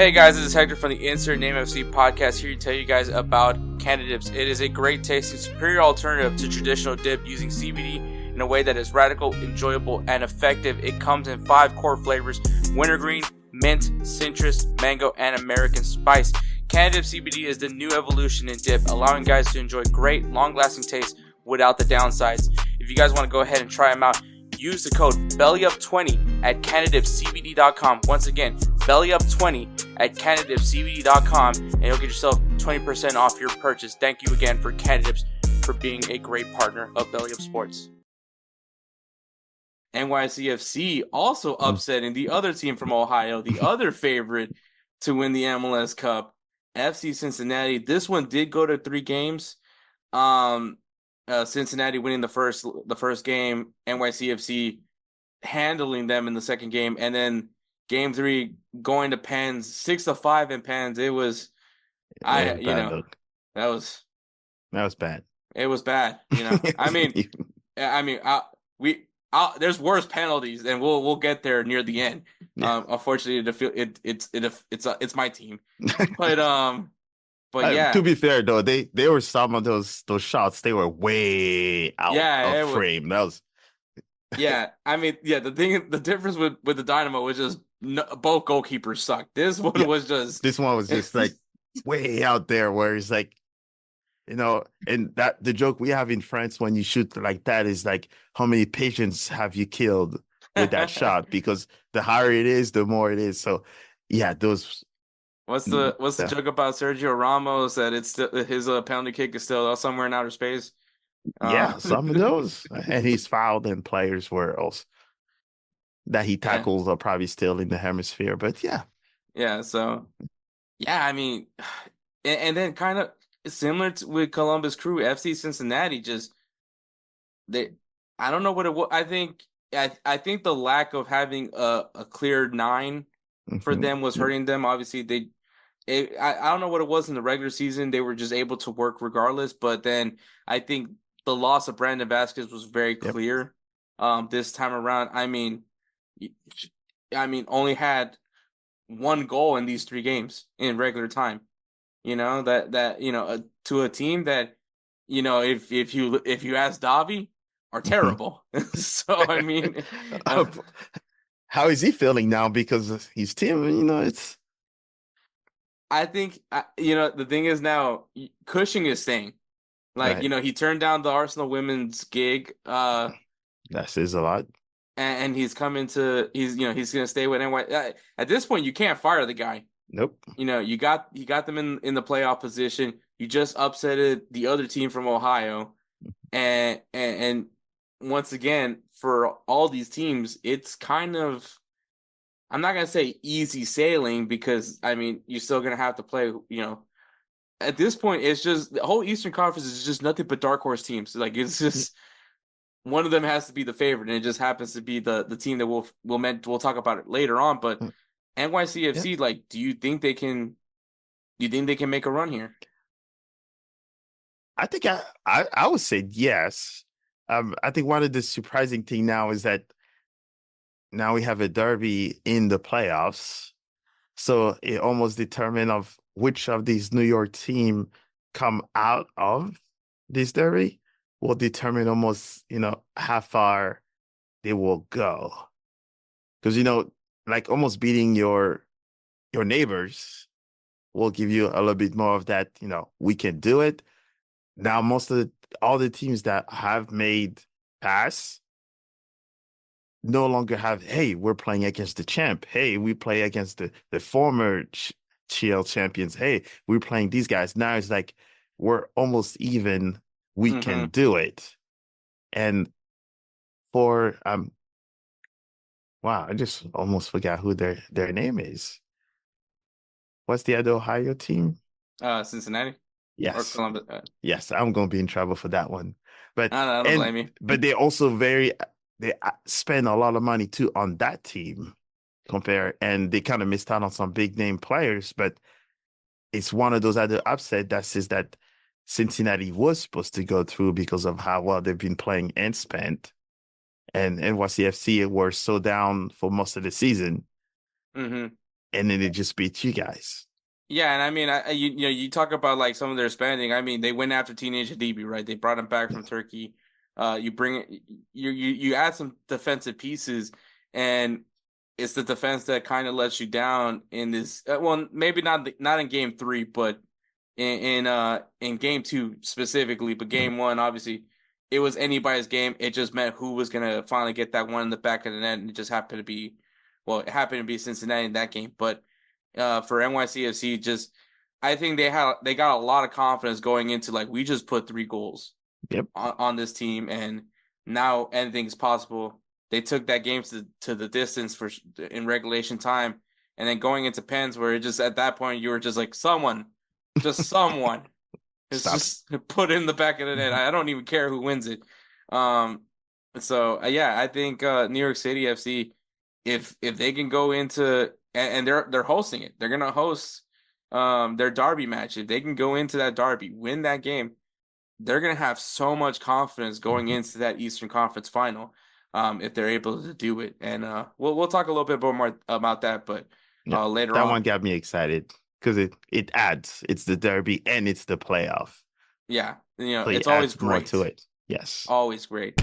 Hey guys, this is Hector from the Insert Name FC podcast here to tell you guys about Canada Dips. It is a great tasting, superior alternative to traditional dip using CBD in a way that is radical, enjoyable, and effective. It comes in 5 core flavors: wintergreen, mint, citrus, mango, and American spice. Canada Dip CBD is the new evolution in dip, allowing guys to enjoy great, long-lasting taste without the downsides. If you guys want to go ahead and try them out, use the code BellyUp20 at CanadipCBD.com. Once again, BellyUp20 at CanadipCBD.com, and you'll get yourself 20% off your purchase. Thank you again for Canadips for being a great partner of BellyUpSports. NYCFC also upsetting the other team from Ohio, the other favorite to win the MLS Cup, FC Cincinnati. This one did go to 3 games. Cincinnati winning the first game, NYCFC handling them in the second game, and then game 3 going to pens, 6-5 in pens. It was, that was bad. It was bad, there's worse penalties, and we'll get there near the end. Yeah. Unfortunately, it's my team, but yeah. To be fair though, they were some of those shots. They were way out of frame. The difference with the Dynamo was just both goalkeepers sucked. This one was just like way out there, where it's like, and that the joke we have in France when you shoot like that is like, how many patients have you killed with that shot? Because the higher it is, the more it is. So yeah, those. What's the joke about Sergio Ramos, that it's still, his penalty kick is still somewhere in outer space? Yeah, some of those, and he's fouled, and players were also that he tackles are probably still in the hemisphere. But yeah. So and then kind of similar to with Columbus Crew, FC Cincinnati I don't know what it was. I think the lack of having a clear 9 for them was hurting them. Obviously, I don't know what it was in the regular season. They were just able to work regardless. But then I think the loss of Brandon Vasquez was very clear this time around. I mean, only had 1 goal in these 3 games in regular time. To a team that, if you ask Davi, are terrible. So I mean, how is he feeling now? Because his team, it's. I think the thing is now Cushing is staying. He turned down the Arsenal women's gig. That says a lot. And he's coming to he's going to stay with NY. At this point, you can't fire the guy. Nope. You got them in the playoff position. You just upsetted the other team from Ohio, and once again, for all these teams, it's kind of, I'm not gonna say easy sailing, because you're still gonna have to play. At this point, it's just the whole Eastern Conference is just nothing but dark horse teams. Like, it's just one of them has to be the favorite, and it just happens to be the team that we'll talk about it later on. But NYCFC, do you think they can make a run here? I think I would say yes. I think one of the surprising thing now is that now we have a derby in the playoffs, so it almost determines of which of these New York team come out of this derby will determine almost how far they will go. Because like almost beating your neighbors will give you a little bit more of that. We can do it. Now all the teams that have made pass no longer have, hey, we're playing against the champ. Hey, we play against the former CL champions. Hey, we're playing these guys. Now it's like we're almost even. We can do it. And for wow, I just almost forgot who their name is. What's the other Ohio team? Cincinnati. Yes. Or Columbus. Yes, I'm going to be in trouble for that one. But I don't blame you. But they also they spend a lot of money too on that team and they kind of missed out on some big name players. But it's one of those other upset that says that Cincinnati was supposed to go through because of how well they've been playing and spent. And NYCFC were so down for most of the season. and then it just beats you guys. Yeah, and I mean, you talk about like some of their spending. I mean, they went after Teenage Adibi, right? They brought him back from Turkey. You bring it, you add some defensive pieces, and it's the defense that kind of lets you down in this. Well, maybe not in game three, but in game two specifically. But game one, obviously, it was anybody's game. It just meant who was gonna finally get that one in the back of the net, and it just happened to be, well, it happened to be Cincinnati in that game, but for NYCFC, just I think they got a lot of confidence going into like we just put 3 goals Yep. on this team, and now anything's possible. They took that game to the distance for in regulation time, and then going into pens where it just at that point you were just like just someone, it's Stop. just put in the back of the net. I don't even care who wins it. Um, so yeah, I think New York City FC, if they can go into and they're hosting it, they're gonna host their derby match. If they can go into that derby, win that game, they're gonna have so much confidence going Mhm. into that Eastern Conference final. If they're able to do it, and we'll talk a little bit more about that, but Yeah, later that on. one got me excited because it adds. It's the derby and it's the playoff, Yeah, so it it's always adds more to great, it. Yes. always great.